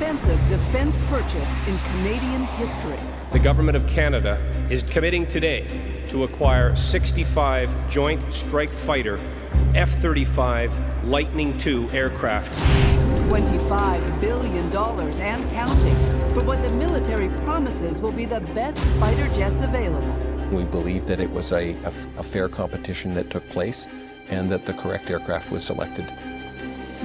expensive defense purchase in Canadian history. The Government of Canada is committing today to acquire 65 Joint Strike Fighter F-35 Lightning II aircraft. $25 billion and counting for what the military promises will be the best fighter jets available. We believe that it was a fair competition that took place and that the correct aircraft was selected.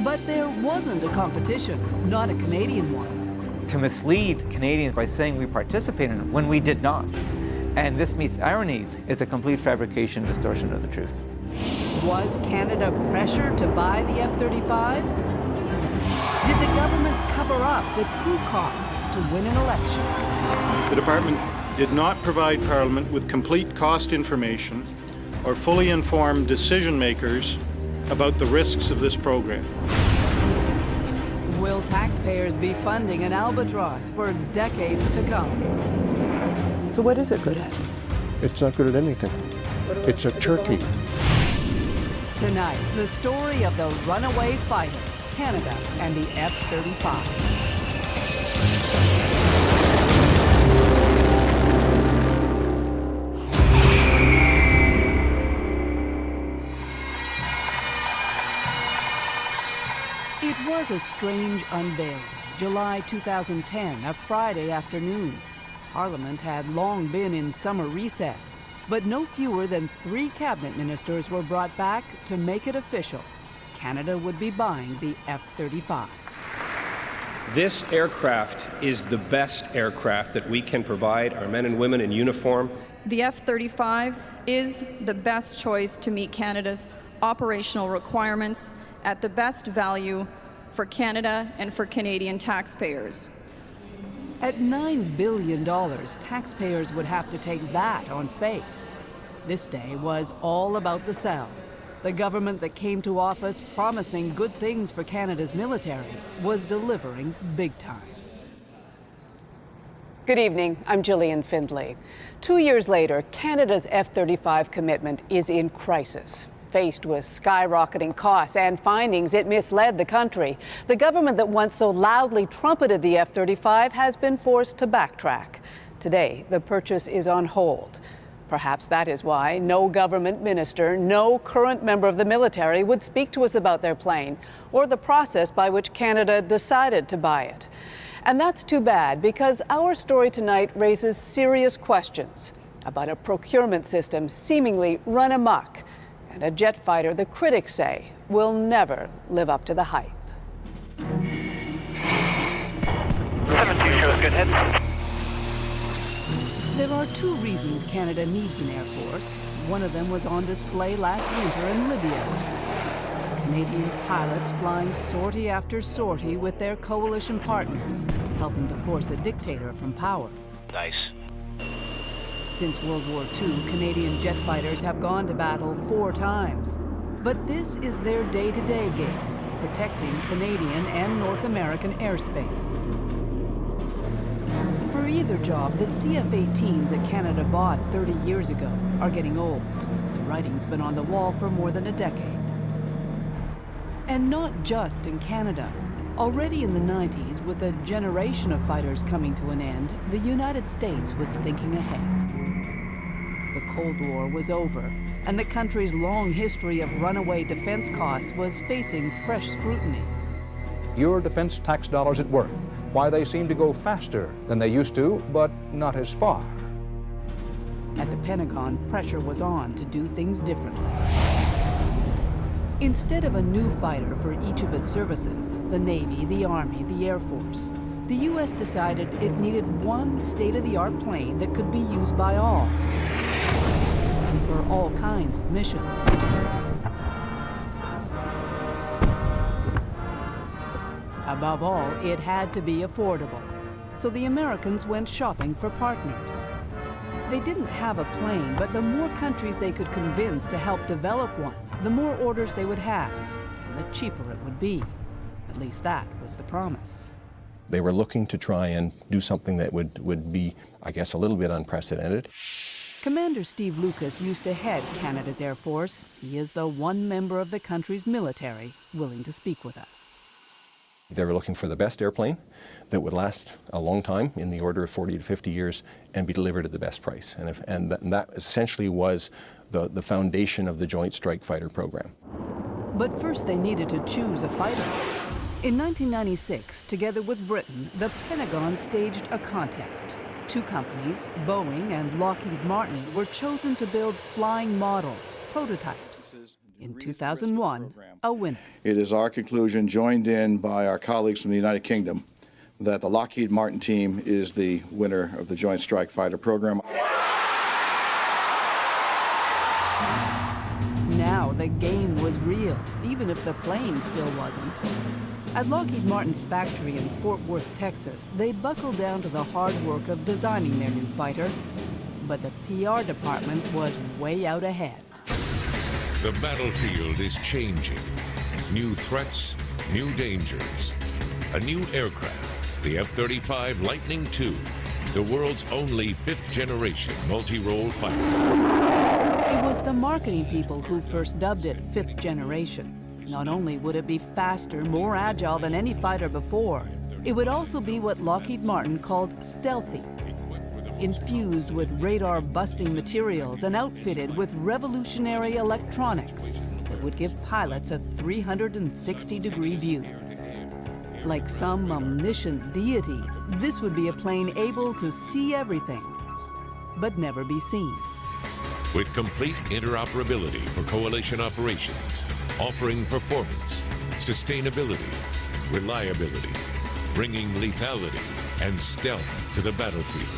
But there wasn't a competition, not a Canadian one. To mislead Canadians by saying we participated in it when we did not. And this meets irony is a complete fabrication, distortion of the truth. Was Canada pressured to buy the F-35? Did the government cover up the true costs to win an election? The department did not provide Parliament with complete cost information or fully informed decision makers about the risks of this program. Will taxpayers be funding an albatross for decades to come? So what is it good at? It's not good at anything. It's a turkey. Tonight, the story of the runaway fighter, Canada and the F-35. It was a strange unveiling. July 2010, a Friday afternoon. Parliament had long been in summer recess, but no fewer than 3 cabinet ministers were brought back to make it official. Canada would be buying the F-35. This aircraft is the best aircraft that we can provide our men and women in uniform. The F-35 is the best choice to meet Canada's operational requirements at the best value for Canada and for Canadian taxpayers. At $9 billion, taxpayers would have to take that on faith. This day was all about the sell. The government that came to office promising good things for Canada's military was delivering big time. Good evening, I'm Gillian Findlay. 2 years later, Canada's F-35 commitment is in crisis. Faced with skyrocketing costs and findings, it misled the country. The government that once so loudly trumpeted the F-35 has been forced to backtrack. Today, the purchase is on hold. Perhaps that is why no government minister, no current member of the military would speak to us about their plane or the process by which Canada decided to buy it. And that's too bad, because our story tonight raises serious questions about a procurement system seemingly run amok and a jet fighter the critics say will never live up to the hype. 72 shows good head. There are 2 reasons Canada needs an Air Force. One of them was on display last winter in Libya. Canadian pilots flying sortie after sortie with their coalition partners, helping to force a dictator from power. Nice. Since World War II, Canadian jet fighters have gone to battle 4 times. But this is their day-to-day gig, protecting Canadian and North American airspace. For either job, the CF-18s that Canada bought 30 years ago are getting old. The writing's been on the wall for more than a decade. And not just in Canada. Already in the 90s, with a generation of fighters coming to an end, the United States was thinking ahead. The Cold War was over, and the country's long history of runaway defense costs was facing fresh scrutiny. Your defense tax dollars at work. Why they seem to go faster than they used to, but not as far. At the Pentagon, pressure was on to do things differently. Instead of a new fighter for each of its services, the Navy, the Army, the Air Force, the U.S. decided it needed one state-of-the-art plane that could be used by all, and for all kinds of missions. Above all, it had to be affordable. So the Americans went shopping for partners. They didn't have a plane, but the more countries they could convince to help develop one, the more orders they would have, and the cheaper it would be. At least that was the promise. They were looking to try and do something that would be, I guess, a little bit unprecedented. Commander Steve Lucas used to head Canada's Air Force. He is the one member of the country's military willing to speak with us. They were looking for the best airplane that would last a long time, in the order of 40 to 50 years, and be delivered at the best price. And that essentially was the foundation of the Joint Strike Fighter program. But first they needed to choose a fighter. In 1996, together with Britain, the Pentagon staged a contest. Two companies, Boeing and Lockheed Martin, were chosen to build flying models, prototypes. In 2001, a winner. It is our conclusion, joined in by our colleagues from the United Kingdom, that the Lockheed Martin team is the winner of the Joint Strike Fighter program. Now the game was real, even if the plane still wasn't. At Lockheed Martin's factory in Fort Worth, Texas, they buckled down to the hard work of designing their new fighter. But the PR department was way out ahead. The battlefield is changing. New threats, new dangers. A new aircraft, the F-35 Lightning II, the world's only fifth-generation multi-role fighter. It was the marketing people who first dubbed it fifth generation. Not only would it be faster, more agile than any fighter before, it would also be what Lockheed Martin called stealthy. Infused with radar-busting materials and outfitted with revolutionary electronics that would give pilots a 360-degree view. Like some omniscient deity, this would be a plane able to see everything, but never be seen. With complete interoperability for coalition operations, offering performance, sustainability, reliability, bringing lethality and stealth to the battlefield.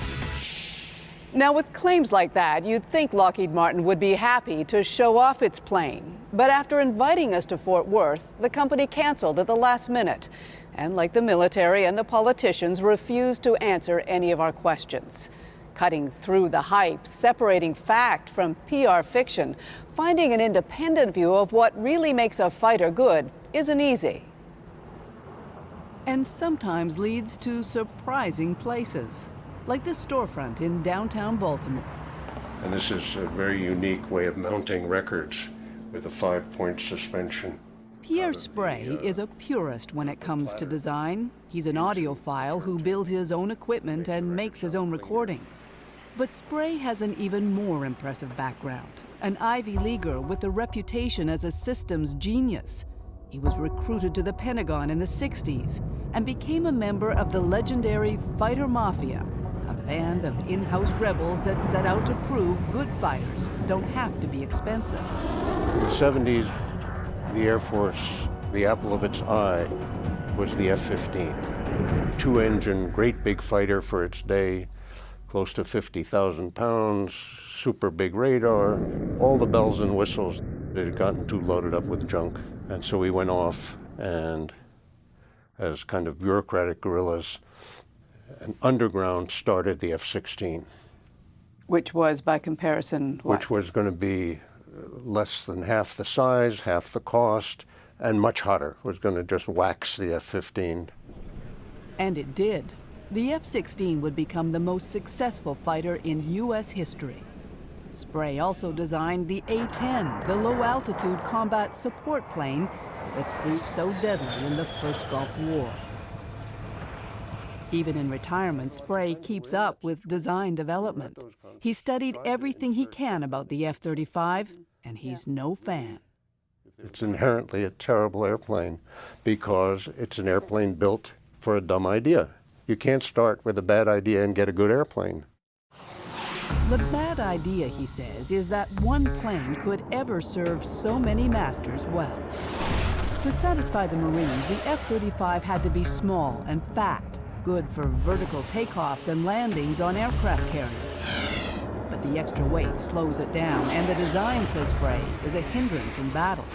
Now, with claims like that, you'd think Lockheed Martin would be happy to show off its plane. But after inviting us to Fort Worth, the company canceled at the last minute. And like the military and the politicians, refused to answer any of our questions. Cutting through the hype, separating fact from PR fiction, finding an independent view of what really makes a fighter good isn't easy. And sometimes leads to surprising places, like this storefront in downtown Baltimore. And this is a very unique way of mounting records with a 5-point suspension. Pierre Spray is a purist when it comes to design. He's an audiophile who builds his own equipment and makes his own recordings. But Spray has an even more impressive background. An Ivy Leaguer with a reputation as a systems genius. He was recruited to the Pentagon in the 60s and became a member of the legendary Fighter Mafia, a band of in-house rebels that set out to prove good fighters don't have to be expensive. In the 70s, the Air Force, the apple of its eye, was the F-15. Two-engine, great big fighter for its day, close to 50,000 pounds, super big radar, all the bells and whistles. It had gotten too loaded up with junk. And so we went off and, as kind of bureaucratic guerrillas, and underground started the F-16. Which was, by comparison, what? Which was going to be less than half the size, half the cost, and much hotter. It was going to just wax the F-15. And it did. The F-16 would become the most successful fighter in U.S. history. Spray also designed the A-10, the low-altitude combat support plane that proved so deadly in the first Gulf War. Even in retirement, Spray keeps up with design development. He studied everything he can about the F-35, and he's no fan. It's inherently a terrible airplane because it's an airplane built for a dumb idea. You can't start with a bad idea and get a good airplane. The bad idea, he says, is that one plane could ever serve so many masters well. To satisfy the Marines, the F-35 had to be small and fat, good for vertical takeoffs and landings on aircraft carriers. But the extra weight slows it down, and the design, says Spray, is a hindrance in battles.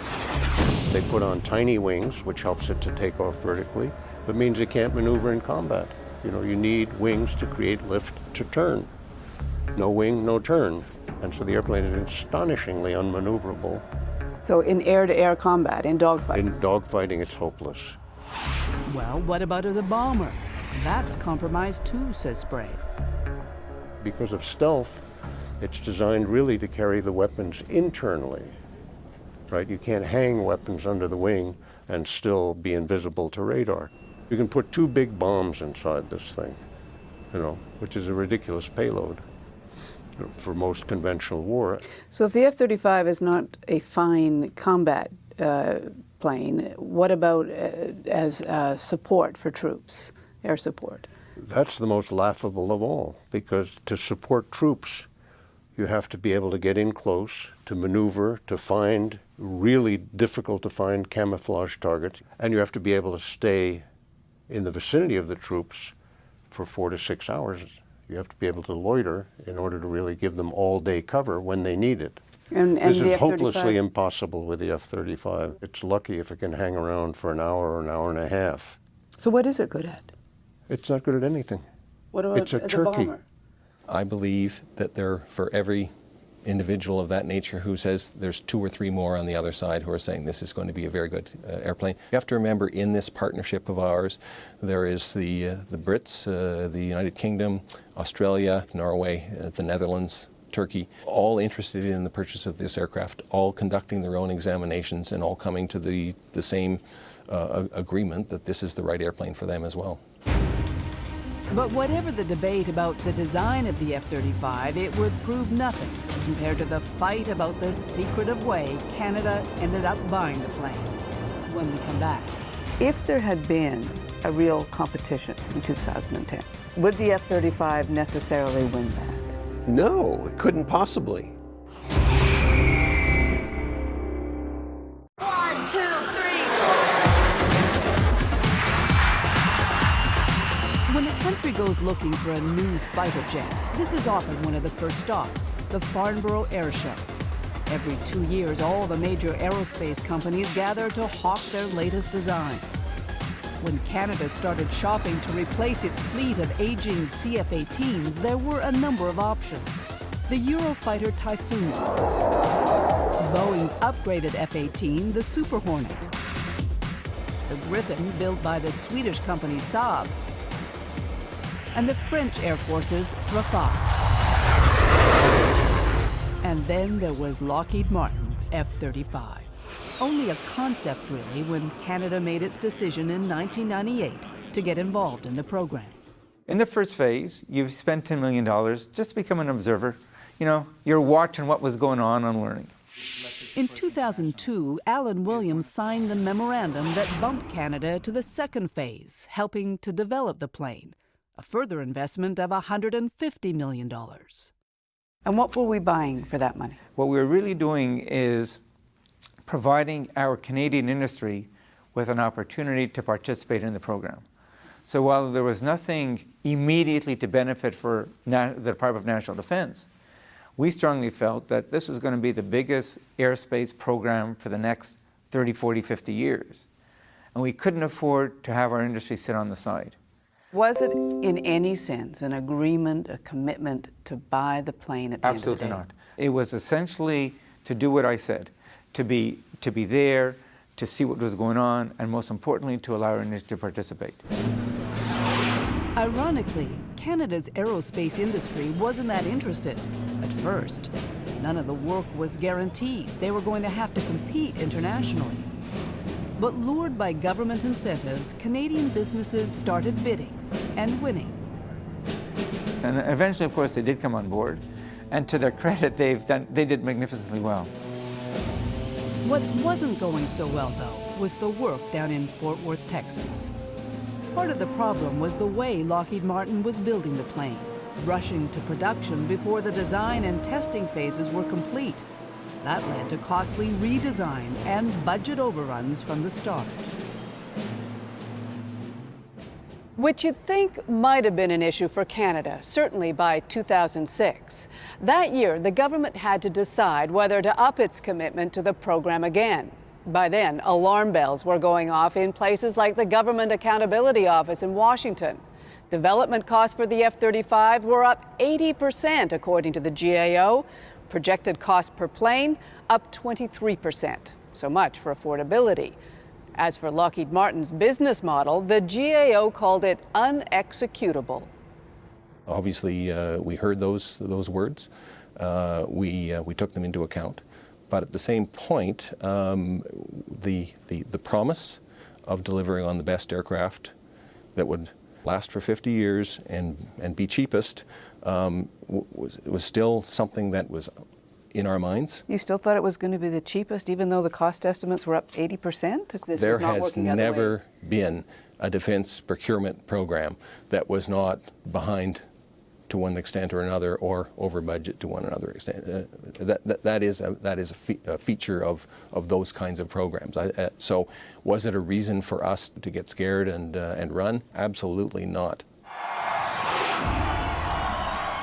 They put on tiny wings, which helps it to take off vertically, but means it can't maneuver in combat. You know, you need wings to create lift to turn. No wing, no turn. And so the airplane is astonishingly unmaneuverable. So in air-to-air combat, in dogfighting? In dogfighting, it's hopeless. Well, what about as a bomber? That's compromised too, says Spray. Because of stealth, it's designed really to carry the weapons internally, right? You can't hang weapons under the wing and still be invisible to radar. You can put 2 big bombs inside this thing, you know, which is a ridiculous payload for most conventional war. So if the F-35 is not a fine combat plane, what about as support for troops, air support? That's the most laughable of all, because to support troops, you have to be able to get in close, to maneuver, to find really difficult to find camouflage targets, and you have to be able to stay in the vicinity of the troops for 4 to 6 hours. You have to be able to loiter in order to really give them all-day cover when they need it. And this the is F-35? hopelessly impossible with the F-35. It's lucky if it can hang around for an hour or an hour and a half. So what is it good at? It's not good at anything. What about it's a as turkey. a bomber? I believe that for every individual of that nature who says there's 2 or 3 more on the other side who are saying this is going to be a very good airplane. You have to remember, in this partnership of ours, there is the Brits, the United Kingdom, Australia, Norway, the Netherlands, Turkey, all interested in the purchase of this aircraft, all conducting their own examinations and all coming to the same agreement that this is the right airplane for them as well. But whatever the debate about the design of the F-35, it would prove nothing compared to the fight about the secretive way Canada ended up buying the plane. When we come back, if there had been a real competition in 2010, would the F-35 necessarily win that? No, it couldn't possibly. 1, 2, 3. When a country goes looking for a new fighter jet, this is often one of the first stops, the Farnborough Air Show. Every 2 years, all the major aerospace companies gather to hawk their latest designs. When Canada started shopping to replace its fleet of aging CF-18s, there were a number of options. The Eurofighter Typhoon, Boeing's upgraded F-18, the Super Hornet, the Gripen built by the Swedish company Saab, and the French Air Force's Rafale. And then there was Lockheed Martin's F-35. Only a concept, really, when Canada made its decision in 1998 to get involved in the program. In the first phase, you spent $10 million just to become an observer. You know, you're watching what was going on and learning. In 2002, Alan Williams signed the memorandum that bumped Canada to the second phase, helping to develop the plane. A further investment of $150 million. And what were we buying for that money? What we're really doing is providing our Canadian industry with an opportunity to participate in the program. So while there was nothing immediately to benefit for the Department of National Defense, we strongly felt that this was going to be the biggest airspace program for the next 30, 40, 50 years. And we couldn't afford to have our industry sit on the side. Was it, in any sense, an agreement, a commitment to buy the plane at the end of the day? Absolutely not. It was essentially to do what I said, to be there, to see what was going on, and most importantly, to allow our industry to participate. Ironically, Canada's aerospace industry wasn't that interested at first. None of the work was guaranteed. They were going to have to compete internationally. But lured by government incentives, Canadian businesses started bidding and winning. And eventually, of course, they did come on board. And to their credit, they did magnificently well. What wasn't going so well, though, was the work down in Fort Worth, Texas. Part of the problem was the way Lockheed Martin was building the plane, rushing to production before the design and testing phases were complete. That led to costly redesigns and budget overruns from the start. Which you'd think might have been an issue for Canada, certainly by 2006. That year, the government had to decide whether to up its commitment to the program again. By then, alarm bells were going off in places like the Government Accountability Office in Washington. Development costs for the F-35 were up 80%, according to the GAO. Projected cost per plane, up 23%. So much for affordability. As for Lockheed Martin's business model, the GAO called it unexecutable. Obviously, we heard those words. We took them into account. But at the same point, the promise of delivering on the best aircraft that would last for 50 years and be cheapest was still something that was in our minds. You still thought it was going to be the cheapest, even though the cost estimates were up 80%? There has never been a defense procurement program that was not behind to one extent or another, or over budget to one another extent. That is a feature of those kinds of programs. So was it a reason for us to get scared and run? Absolutely not.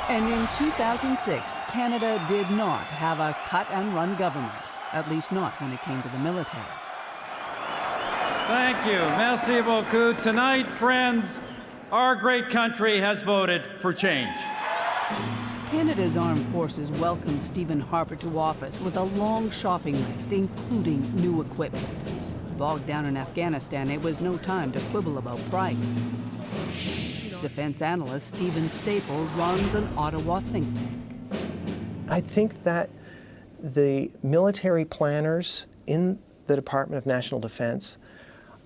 And in 2006, Canada did not have a cut-and-run government, at least not when it came to the military. Thank you. Merci beaucoup. Tonight, friends, our great country has voted for change. Canada's armed forces welcomed Stephen Harper to office with a long shopping list, including new equipment. Bogged down in Afghanistan, it was no time to quibble about price. Defense analyst Stephen Staples runs an Ottawa think tank. I think that the military planners in the Department of National Defense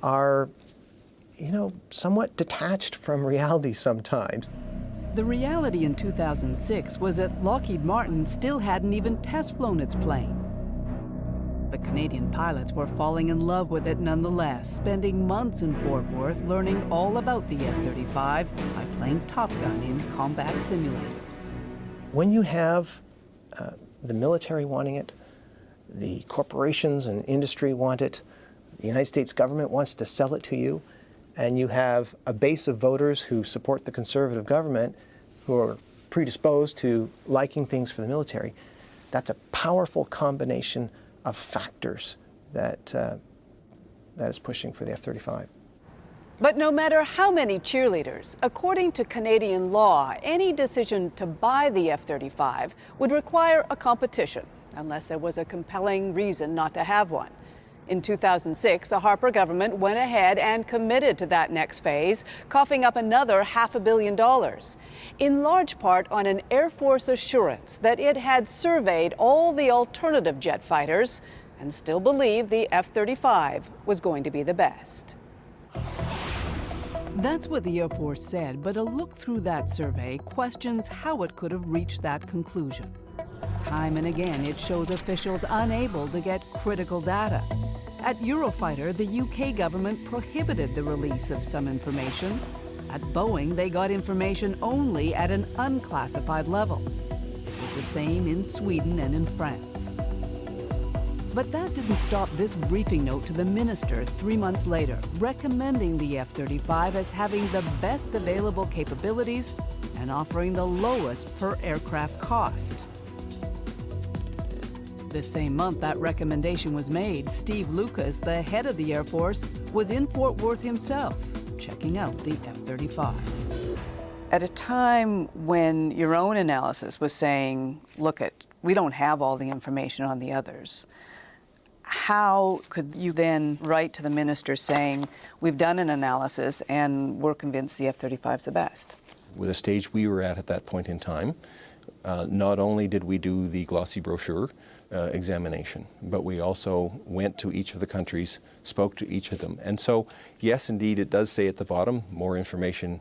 are, somewhat detached from reality sometimes. The reality in 2006 was that Lockheed Martin still hadn't even test flown its plane. The Canadian pilots were falling in love with it nonetheless, spending months in Fort Worth learning all about the F-35 by playing Top Gun in combat simulators. When you have the military wanting it, the corporations and industry want it, the United States government wants to sell it to you, and you have a base of voters who support the conservative government who are predisposed to liking things for the military, that's a powerful combination of factors that is pushing for the F-35. But no matter how many cheerleaders, according to Canadian law, any decision to buy the F-35 would require a competition, unless there was a compelling reason not to have one. In 2006, the Harper government went ahead and committed to that next phase, coughing up another $500 million, in large part on an Air Force assurance that it had surveyed all the alternative jet fighters and still believed the F-35 was going to be the best. That's what the Air Force said, but a look through that survey questions how it could have reached that conclusion. Time and again, it shows officials unable to get critical data. At Eurofighter, the UK government prohibited the release of some information. At Boeing, they got information only at an unclassified level. It was the same in Sweden and in France. But that didn't stop this briefing note to the minister 3 months later, recommending the F-35 as having the best available capabilities and offering the lowest per aircraft cost. The same month that recommendation was made, Steve Lucas, the head of the Air Force, was in Fort Worth himself, checking out the F-35. At a time when your own analysis was saying, look, we don't have all the information on the others, how could you then write to the minister saying, we've done an analysis and we're convinced the F-35 is the best? With the stage we were at that point in time, not only did we do the glossy brochure examination, but we also went to each of the countries, spoke to each of them. And so, yes, indeed, it does say at the bottom, more information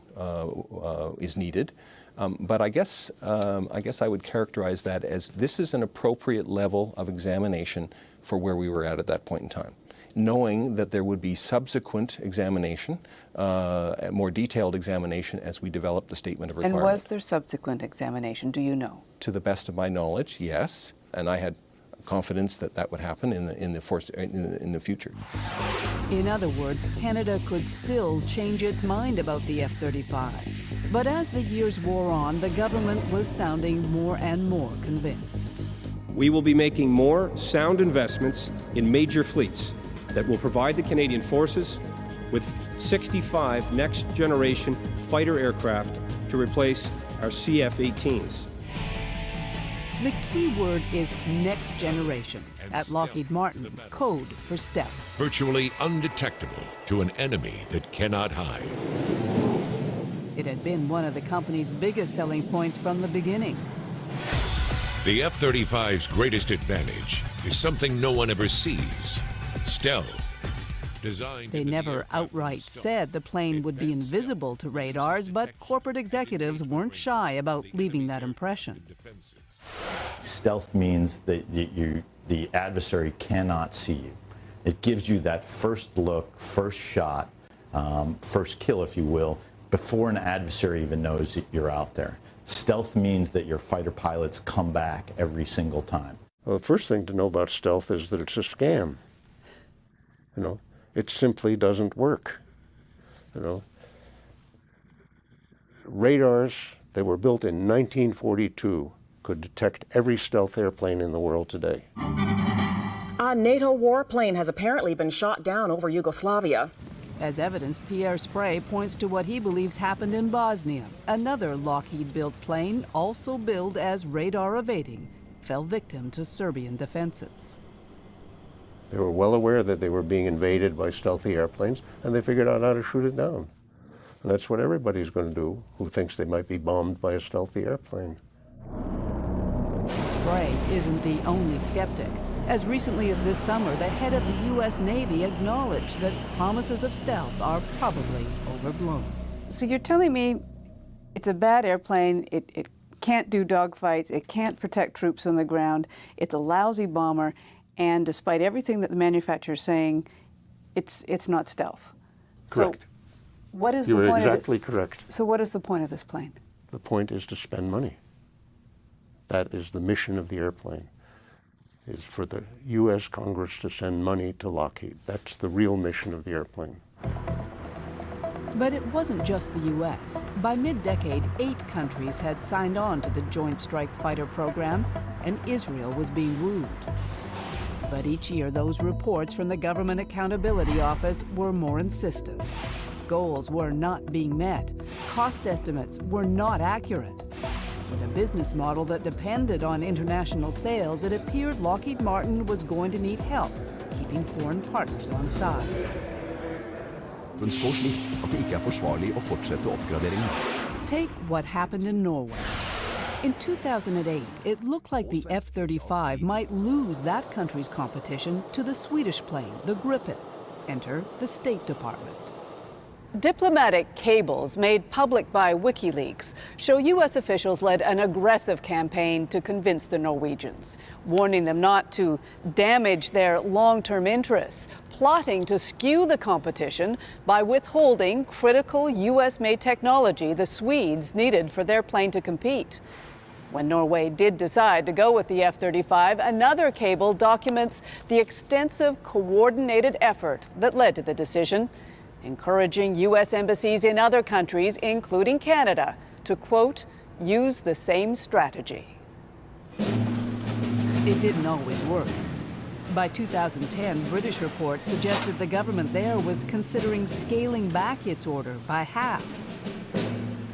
is needed. But I guess I would characterize that as this is an appropriate level of examination for where we were at that point in time, knowing that there would be subsequent examination, more detailed examination as we develop the statement of requirement. And was there subsequent examination, do you know? To the best of my knowledge, yes, and I had confidence that that would happen in the future. In other words, Canada could still change its mind about the F-35. But as the years wore on, the government was sounding more and more convinced. We will be making more sound investments in major fleets that will provide the Canadian Forces with 65 next-generation fighter aircraft to replace our CF-18s. The key word is next generation. At Lockheed Martin, code for stealth. Virtually undetectable to an enemy that cannot hide. It had been one of the company's biggest selling points from the beginning. The F-35's greatest advantage is something no one ever sees: stealth. Designed They into the never aircraft from the outright start, said the plane would be advanced invisible to radars, but corporate executives weren't shy about leaving that impression. Stealth means that the adversary cannot see you. It gives you that first look, first shot, first kill, if you will, before an adversary even knows that you're out there. Stealth means that your fighter pilots come back every single time. Well, the first thing to know about stealth is that it's a scam. You know, it simply doesn't work. You know, radars that were built in 1942 could detect every stealth airplane in the world today. A NATO warplane has apparently been shot down over Yugoslavia. As evidence, Pierre Spray points to what he believes happened in Bosnia. Another Lockheed-built plane, also billed as radar evading, fell victim to Serbian defenses. They were well aware that they were being invaded by stealthy airplanes, and they figured out how to shoot it down. And that's what everybody's going to do who thinks they might be bombed by a stealthy airplane. Spray isn't the only skeptic. As recently as this summer, the head of the U.S. Navy acknowledged that promises of stealth are probably overblown. So you're telling me it's a bad airplane, it can't do dogfights, it can't protect troops on the ground, it's a lousy bomber, and despite everything that the manufacturer's saying, it's not stealth. Correct. So what is You the were point exactly correct. So what is the point of this plane? The point is to spend money. That is the mission of the airplane, is for the U.S. Congress to send money to Lockheed. That's the real mission of the airplane. But it wasn't just the U.S. By mid-decade, 8 countries had signed on to the Joint Strike Fighter program, and Israel was being wooed. But each year, those reports from the Government Accountability Office were more insistent. Goals were not being met. Cost estimates were not accurate. With a business model that depended on international sales, it appeared Lockheed Martin was going to need help keeping foreign partners on side. Men så slitt at det ikke forsvarlig å fortsette oppgraderingen. Take what happened in Norway. In 2008, it looked like the F-35 might lose that country's competition to the Swedish plane, the Gripen. Enter the State Department. Diplomatic cables made public by WikiLeaks show U.S. officials led an aggressive campaign to convince the Norwegians, warning them not to damage their long-term interests, plotting to skew the competition by withholding critical U.S.-made technology the Swedes needed for their plane to compete. When Norway did decide to go with the F-35, another cable documents the extensive coordinated effort that led to the decision, encouraging U.S. embassies in other countries, including Canada, to, quote, use the same strategy. It didn't always work. By 2010, British reports suggested the government there was considering scaling back its order by half.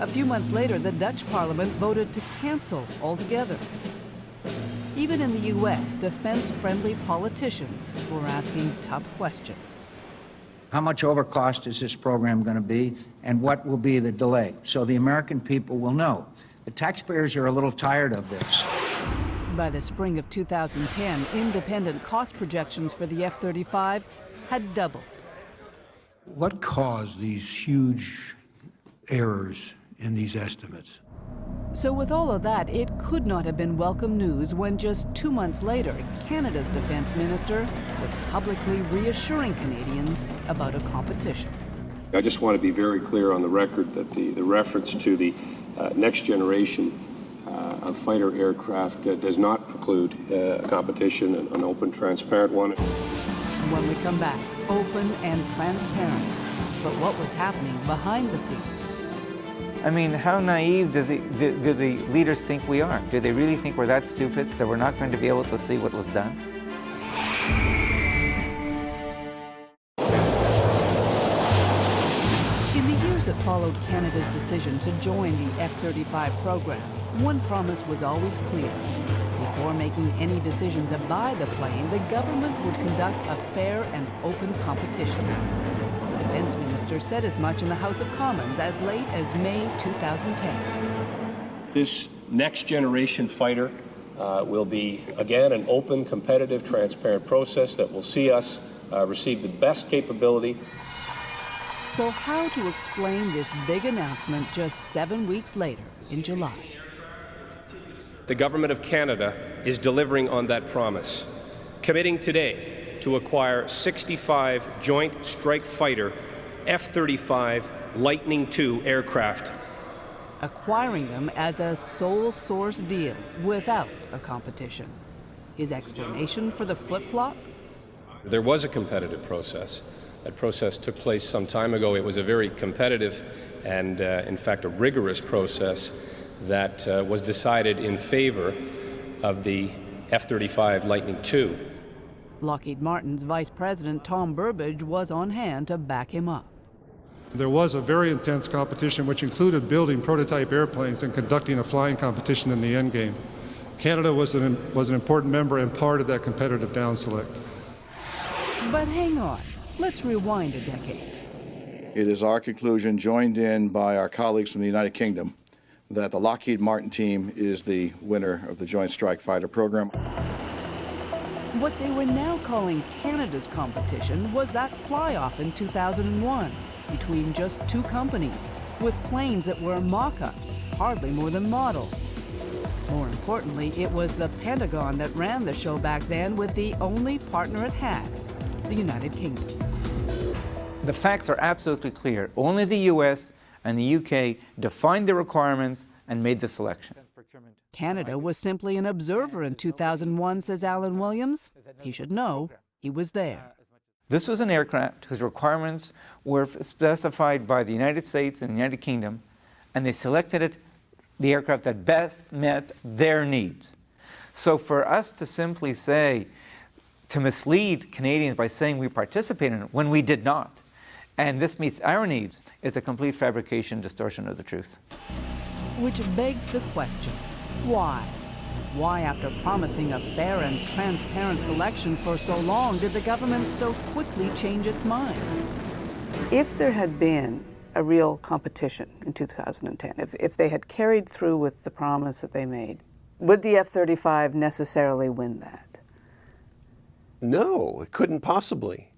A few months later, the Dutch parliament voted to cancel altogether. Even in the U.S., defense-friendly politicians were asking tough questions. How much overcost is this program going to be, and what will be the delay? So the American people will know. The taxpayers are a little tired of this. By the spring of 2010, independent cost projections for the F-35 had doubled. What caused these huge errors in these estimates? So with all of that, it could not have been welcome news when just 2 months later, Canada's defense minister was publicly reassuring Canadians about a competition. I just want to be very clear on the record that the reference to the next generation of fighter aircraft does not preclude a competition, an open, transparent one. When we come back, open and transparent. But what was happening behind the scenes? I mean, how naive do the leaders think we are? Do they really think we're that stupid that we're not going to be able to see what was done? In the years that followed Canada's decision to join the F-35 program, one promise was always clear. Before making any decision to buy the plane, the government would conduct a fair and open competition. The defense minister said as much in the House of Commons as late as May 2010. This next generation fighter will be, again, an open, competitive, transparent process that will see us receive the best capability. So how to explain this big announcement just 7 weeks later in July? The Government of Canada is delivering on that promise, committing today to acquire 65 Joint Strike Fighter F-35 Lightning II aircraft. Acquiring them as a sole source deal without a competition. His explanation for the flip-flop? There was a competitive process. That process took place some time ago. It was a very competitive and, in fact, a rigorous process that was decided in favor of the F-35 Lightning II. Lockheed Martin's Vice President Tom Burbidge was on hand to back him up. There was a very intense competition which included building prototype airplanes and conducting a flying competition in the endgame. Canada was an important member and part of that competitive down select. But hang on, let's rewind a decade. It is our conclusion, joined in by our colleagues from the United Kingdom, that the Lockheed Martin team is the winner of the Joint Strike Fighter program. What they were now calling Canada's competition was that fly-off in 2001 between just two companies with planes that were mock-ups, hardly more than models. More importantly, it was the Pentagon that ran the show back then with the only partner it had, the United Kingdom. The facts are absolutely clear. Only the US and the UK defined the requirements and made the selection. Canada was simply an observer in 2001, says Alan Williams. He should know he was there. This was an aircraft whose requirements were specified by the United States and the United Kingdom, and they selected the aircraft that best met their needs. So for us to simply say, to mislead Canadians by saying we participated in it when we did not, and this meets our needs, is a complete fabrication, distortion of the truth. Which begs the question, why? Why, after promising a fair and transparent selection for so long, did the government so quickly change its mind? If there had been a real competition in 2010, if they had carried through with the promise that they made, would the F-35 necessarily win that? No, it couldn't possibly.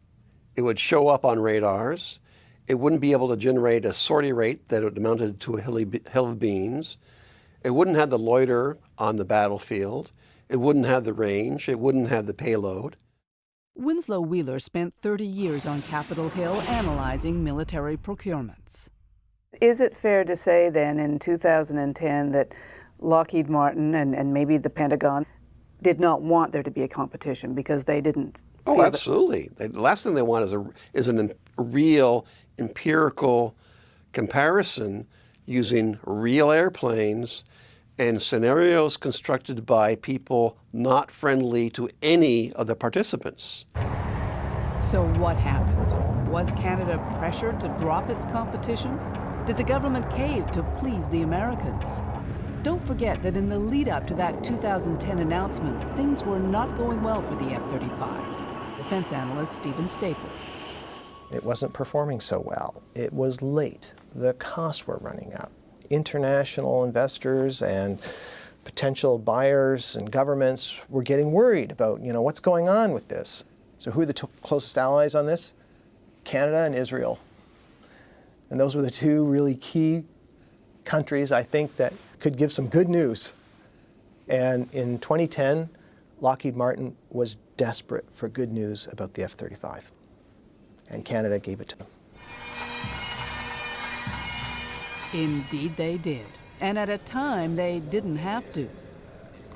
It would show up on radars. It wouldn't be able to generate a sortie rate that would amounted to a hill of beans. It wouldn't have the loiter on the battlefield. It wouldn't have the range. It wouldn't have the payload. Winslow Wheeler spent 30 years on Capitol Hill analyzing military procurements. Is it fair to say then in 2010 that Lockheed Martin and maybe the Pentagon did not want there to be a competition because they didn't feel Oh, absolutely. The last thing they want is a real empirical comparison using real airplanes and scenarios constructed by people not friendly to any of the participants. So what happened? Was Canada pressured to drop its competition? Did the government cave to please the Americans? Don't forget that in the lead up to that 2010 announcement, things were not going well for the F-35. Defense analyst Stephen Staples. It wasn't performing so well. It was late. The costs were running out. International investors and potential buyers and governments were getting worried about, what's going on with this. So who are the closest allies on this? Canada and Israel. And those were the two really key countries, I think, that could give some good news. And in 2010, Lockheed Martin was desperate for good news about the F-35. And Canada gave it to them. Indeed they did. And at a time they didn't have to.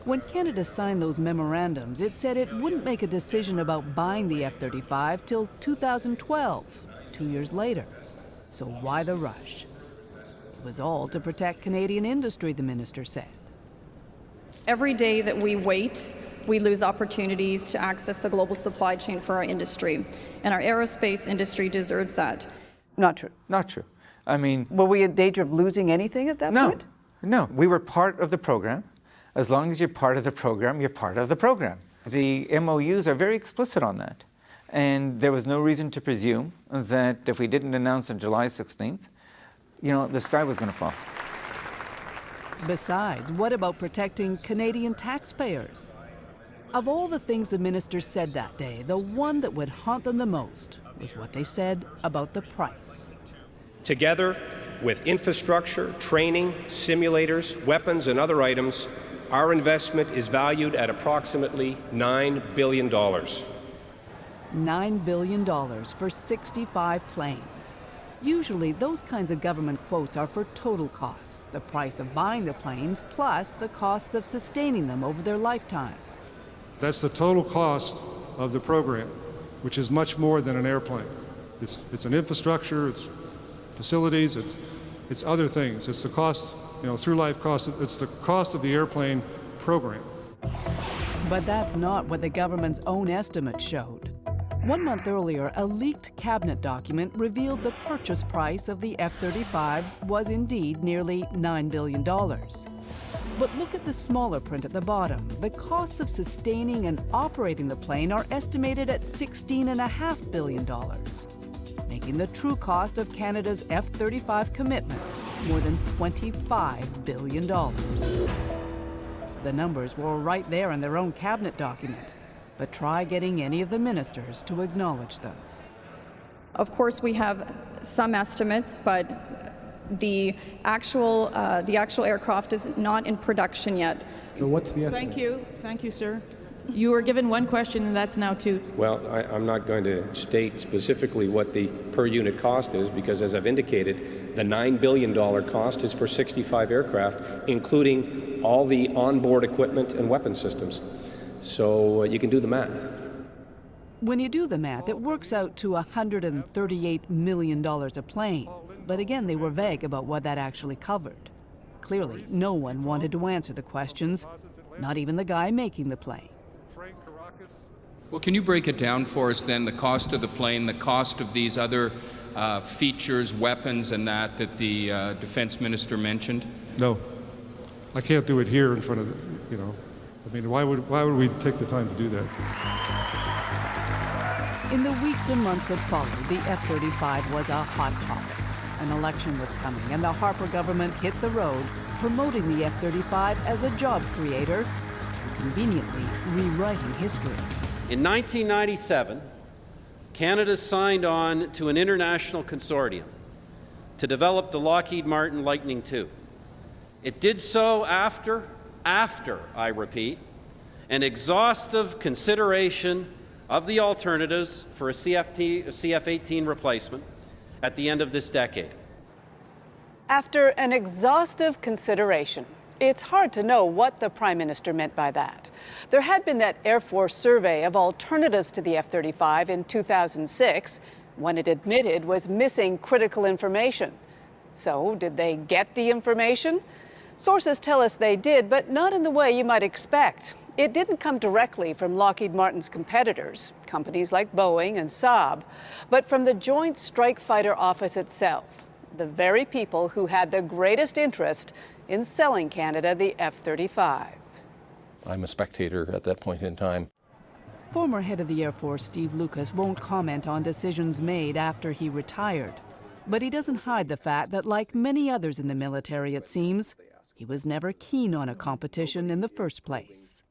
When Canada signed those memorandums, it said it wouldn't make a decision about buying the F-35 till 2012, 2 years later. So why the rush? It was all to protect Canadian industry, the minister said. Every day that we wait, we lose opportunities to access the global supply chain for our industry, and our aerospace industry deserves that. Not true. Not true. I mean... Were we in danger of losing anything at that point? No. We were part of the program. As long as you're part of the program, you're part of the program. The MOUs are very explicit on that. And there was no reason to presume that if we didn't announce on July 16th, the sky was going to fall. Besides, what about protecting Canadian taxpayers? Of all the things the ministers said that day, the one that would haunt them the most was what they said about the price. Together with infrastructure, training, simulators, weapons, and other items, our investment is valued at approximately $9 billion. $9 billion for 65 planes. Usually, those kinds of government quotes are for total costs, the price of buying the planes plus the costs of sustaining them over their lifetime. That's the total cost of the program, which is much more than an airplane. It's an infrastructure, it's facilities, it's other things. It's the cost, through life cost, it's the cost of the airplane program. But that's not what the government's own estimates showed. 1 month earlier, a leaked cabinet document revealed the purchase price of the F-35s was indeed nearly $9 billion. But look at the smaller print at the bottom. The costs of sustaining and operating the plane are estimated at $16.5 billion, making the true cost of Canada's F-35 commitment more than $25 billion. The numbers were right there in their own cabinet document, but try getting any of the ministers to acknowledge them. Of course, we have some estimates, but the actual aircraft is not in production yet. So what's the estimate? Thank you, sir. You were given one question, and that's now two. Well, I'm not going to state specifically what the per unit cost is, because as I've indicated, the $9 billion cost is for 65 aircraft, including all the onboard equipment and weapon systems. So you can do the math. When you do the math, it works out to $138 million a plane. But again, they were vague about what that actually covered. Clearly, no one wanted to answer the questions, not even the guy making the plane. Well, can you break it down for us then, the cost of the plane, the cost of these other features, weapons, and that the defense minister mentioned? No, I can't do it here in front of, why would we take the time to do that? In the weeks and months that followed, the F-35 was a hot topic. An election was coming, and the Harper government hit the road, promoting the F-35 as a job creator, and conveniently rewriting history. In 1997, Canada signed on to an international consortium to develop the Lockheed Martin Lightning II. It did so after, I repeat, an exhaustive consideration of the alternatives for a CF-18 replacement at the end of this decade. After an exhaustive consideration, it's hard to know what the Prime Minister meant by that. There had been that Air Force survey of alternatives to the F-35 in 2006, when it admitted was missing critical information. So, did they get the information? Sources tell us they did, but not in the way you might expect. It didn't come directly from Lockheed Martin's competitors, companies like Boeing and Saab, but from the Joint Strike Fighter Office itself, the very people who had the greatest interest in selling Canada the F-35. I'm a spectator at that point in time. Former head of the Air Force Steve Lucas won't comment on decisions made after he retired. But he doesn't hide the fact that, like many others in the military, it seems, he was never keen on a competition in the first place.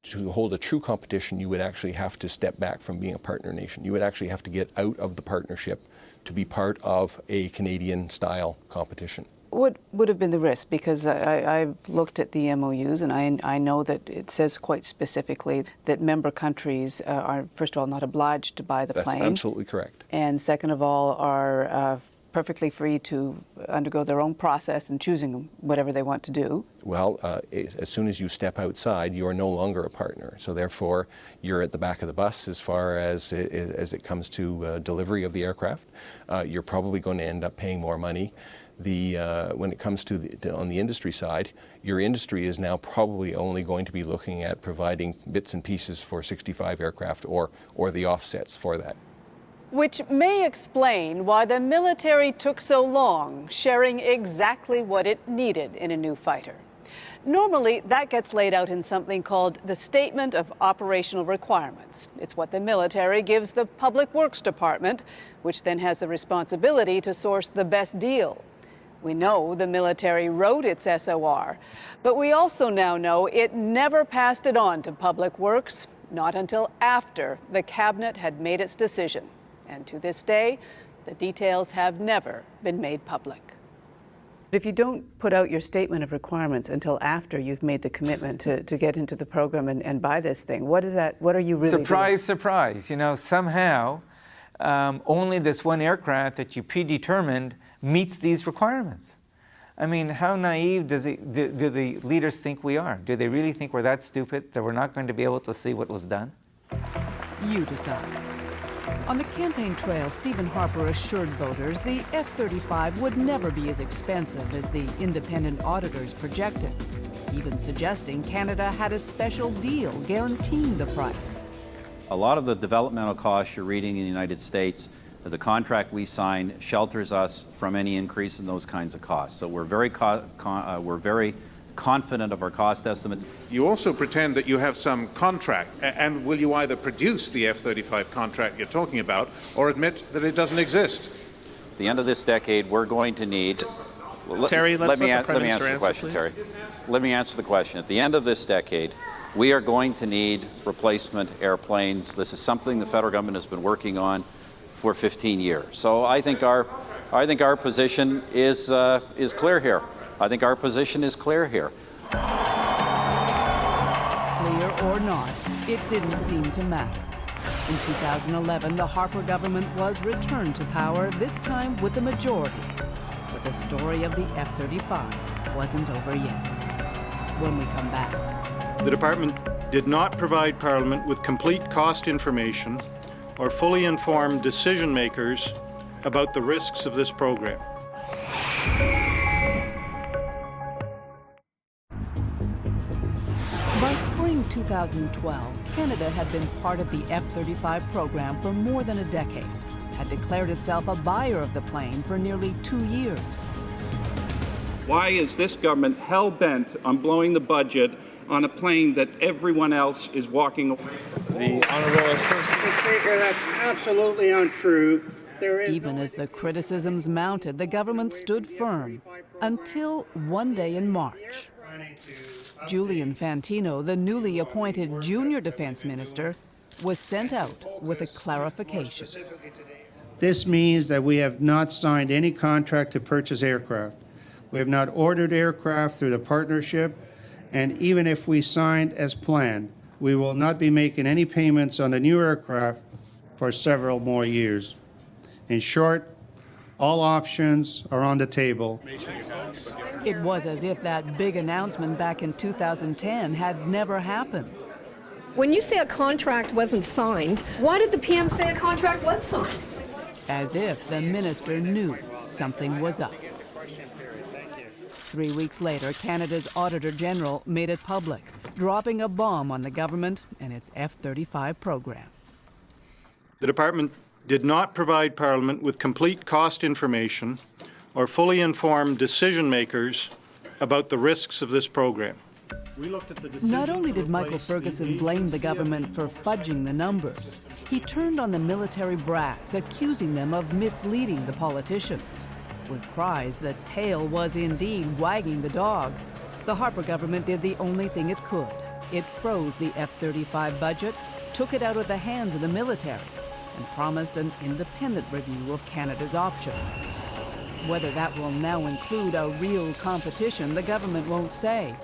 To hold a true competition, you would actually have to step back from being a partner nation. You would actually have to get out of the partnership to be part of a Canadian-style competition. What would have been the risk? Because I've looked at the MOUs, and I know that it says quite specifically that member countries are, first of all, not obliged to buy the plane. That's absolutely correct. And second of all, are perfectly free to undergo their own process in choosing whatever they want to do. Well, as soon as you step outside, you are no longer a partner. So therefore, you're at the back of the bus as far as it comes to delivery of the aircraft. You're probably going to end up paying more money. When it comes to on the industry side, your industry is now probably only going to be looking at providing bits and pieces for 65 aircraft or the offsets for that. Which may explain why the military took so long sharing exactly what it needed in a new fighter. Normally, that gets laid out in something called the Statement of Operational Requirements. It's what the military gives the Public Works Department, which then has the responsibility to source the best deal. We know the military wrote its SOR, but we also now know it never passed it on to Public Works, not until after the cabinet had made its decision. And to this day, the details have never been made public. If you don't put out your statement of requirements until after you've made the commitment to get into the program and buy this thing, what is that? What are you really doing? Surprise. You know, somehow only this one aircraft that you predetermined meets these requirements. I mean, how naive do the leaders think we are? Do they really think we're that stupid that we're not going to be able to see what was done? You decide. On the campaign trail, Stephen Harper assured voters the F-35 would never be as expensive as the independent auditors projected, even suggesting Canada had a special deal guaranteeing the price. A lot of the developmental costs you're reading in the United States, the contract we signed shelters us from any increase in those kinds of costs. So we're very confident of our cost estimates. You also pretend that you have some contract, and will you either produce the F-35 contract you're talking about or admit that it doesn't exist? At the end of this decade, we're going to need... Terry, let me answer the question, please. Terry. Let me answer the question. At the end of this decade, we are going to need replacement airplanes. This is something the federal government has been working on for 15 years. So I think our position is clear here. I think our position is clear here. Clear or not, it didn't seem to matter. In 2011, the Harper government was returned to power, this time with a majority. But the story of the F-35 wasn't over yet. When we come back. The department did not provide Parliament with complete cost information or fully informed decision makers about the risks of this program. By spring 2012, Canada had been part of the F-35 program for more than a decade, had declared itself a buyer of the plane for nearly 2 years. Why is this government hell-bent on blowing the budget on a plane that everyone else is walking away from? The Honourable Associate Speaker, that's absolutely untrue. Even as the criticisms mounted, the government stood firm until one day in March. Julian Fantino, the newly appointed junior defense minister, was sent out with a clarification. This means that we have not signed any contract to purchase aircraft. We have not ordered aircraft through the partnership, and even if we signed as planned, we will not be making any payments on the new aircraft for several more years. In short, all options are on the table. It was as if that big announcement back in 2010 had never happened. When you say a contract wasn't signed, why did the PM say a contract was signed? As if the minister knew something was up. 3 weeks later, Canada's Auditor General made it public, dropping a bomb on the government and its F-35 program. The department did not provide Parliament with complete cost information or fully informed decision makers about the risks of this program. Not only did Michael Ferguson blame the government for fudging the numbers, he turned on the military brass, accusing them of misleading the politicians. With cries that tail was indeed wagging the dog, the Harper government did the only thing it could. It froze the F-35 budget, took it out of the hands of the military, and promised an independent review of Canada's options. Whether that will now include a real competition, the government won't say.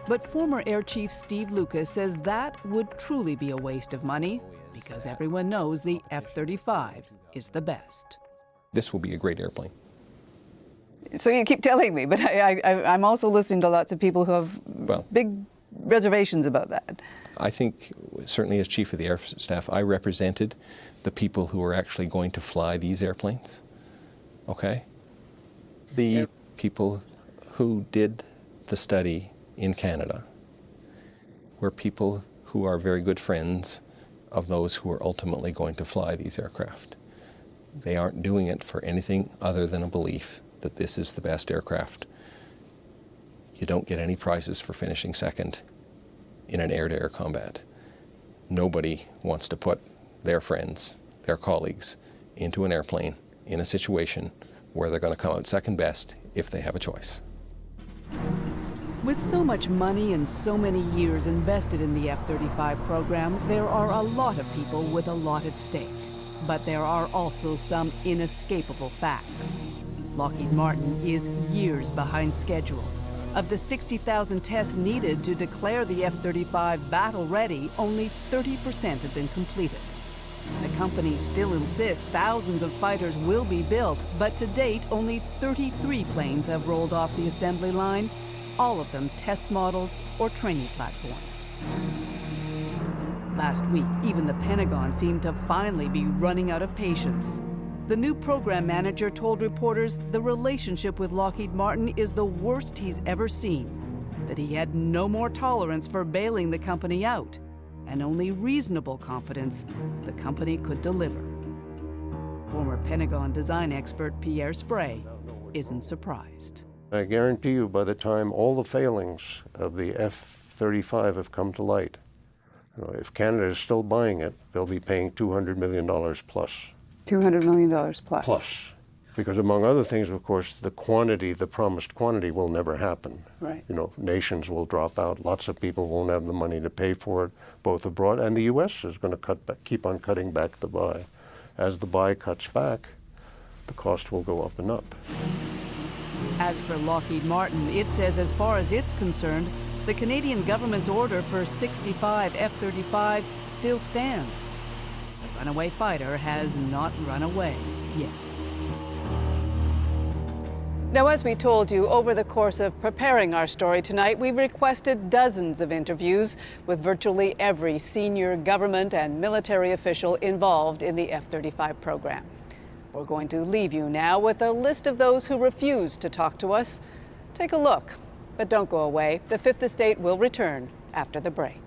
But former Air Chief Steve Lucas says that would truly be a waste of money, because everyone knows the F-35 is the best. This will be a great airplane. So you keep telling me, but I'm also listening to lots of people who have big reservations about that. I think, certainly as Chief of the Air Staff, I represented the people who are actually going to fly these airplanes, okay? The people who did the study in Canada were people who are very good friends of those who are ultimately going to fly these aircraft. They aren't doing it for anything other than a belief that this is the best aircraft. You don't get any prizes for finishing second in an air-to-air combat. Nobody wants to put their friends, their colleagues, into an airplane in a situation where they're going to come out second best if they have a choice. With so much money and so many years invested in the F-35 program, there are a lot of people with a lot at stake. But there are also some inescapable facts. Lockheed Martin is years behind schedule. Of the 60,000 tests needed to declare the F-35 battle-ready, only 30% have been completed. The company still insists thousands of fighters will be built, but to date, only 33 planes have rolled off the assembly line, all of them test models or training platforms. Last week, even the Pentagon seemed to finally be running out of patience. The new program manager told reporters the relationship with Lockheed Martin is the worst he's ever seen, that he had no more tolerance for bailing the company out, and only reasonable confidence the company could deliver. Former Pentagon design expert Pierre Sprey isn't surprised. I guarantee you by the time all the failings of the F-35 have come to light, if Canada is still buying it, they'll be paying $200 million plus. $200 million plus. Plus. Because among other things, of course, the quantity, the promised quantity will never happen. Right. Nations will drop out. Lots of people won't have the money to pay for it, both abroad, and the U.S. is going to keep on cutting back the buy. As the buy cuts back, the cost will go up and up. As for Lockheed Martin, it says as far as it's concerned, the Canadian government's order for 65 F-35s still stands. The runaway fighter has not run away yet. Now, as we told you, over the course of preparing our story tonight, we requested dozens of interviews with virtually every senior government and military official involved in the F-35 program. We're going to leave you now with a list of those who refused to talk to us. Take a look, but don't go away. The Fifth Estate will return after the break.